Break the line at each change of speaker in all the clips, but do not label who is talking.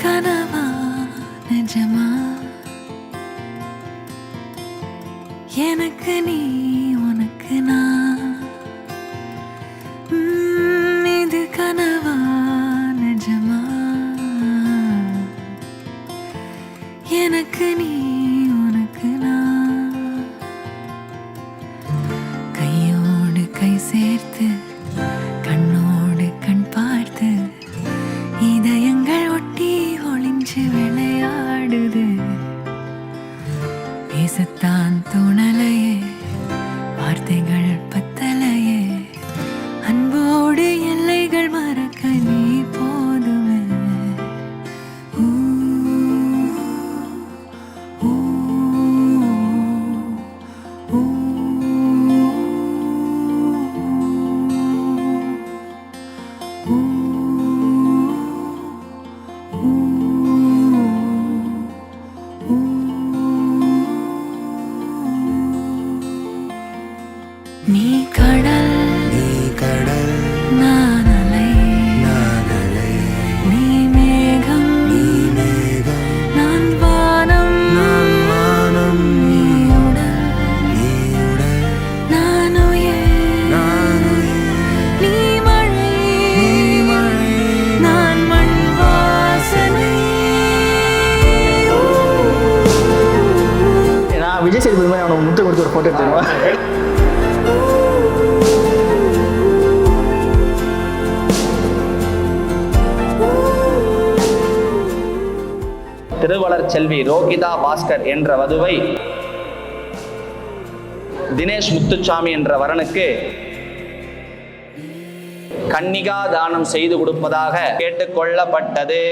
கனவா நிஜமா எனக்கு நீ உனக்கு நான் இது கனவா நிஜமா எனக்கு நீ உனக்கு நான் கையோடு கை சேர்த்து கண்ணோடு கண் பார்த்து இதயங்கள் ஒட்டி ஒளிஞ்சு விளையாடுது பேசத்தான் தோணலையே வார்த்தைகள் பத்தலையே அன்போடு எல்லைகள் மறக்க நீ போதுமே ஊ, ஊ, ஊ, ஊ, நீ கடல் நான் அலை நீ மேகம் நான் வானம் நீ உடல் நான் உயிர் நீ மழை நான் மண் வாசனை
நான் விஜய் சேதுபதி மாதிரி அவனை முட்டை கொடுத்து ஒரு ஃபோட்டோ எடுத்துருவேன்.
திருவளர் செல்வி ரோகிதா பாஸ்கர் என்ற வதுவை தினேஷ் முத்துச்சாமி என்ற வரனுக்கு கன்னிகா தானம் செய்து கொடுப்பதாக கேட்டுக்கொள்ளப்பட்டது.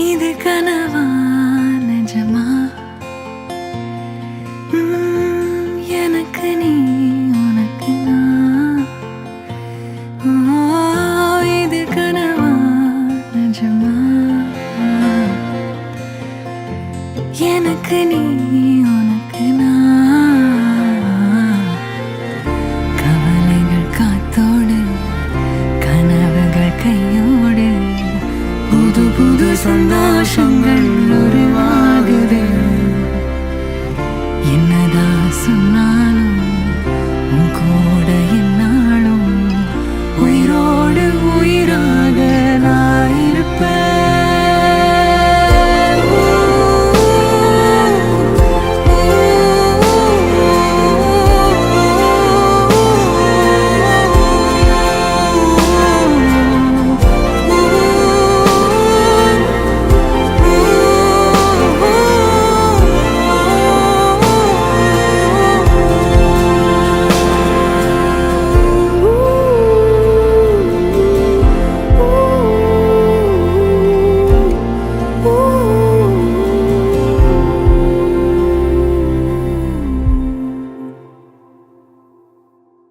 இது கனவா நிஜமா எனக்கு நீ உனக்கு நான் இது கனவா நிஜமா எனக்கு நீ உனக்கு நான் கவலைகள் காத்தோடு கனவுகள் கையோடு புது புது சந்தோஷங்கள் உருவாகுது என்னதான் சொன்னா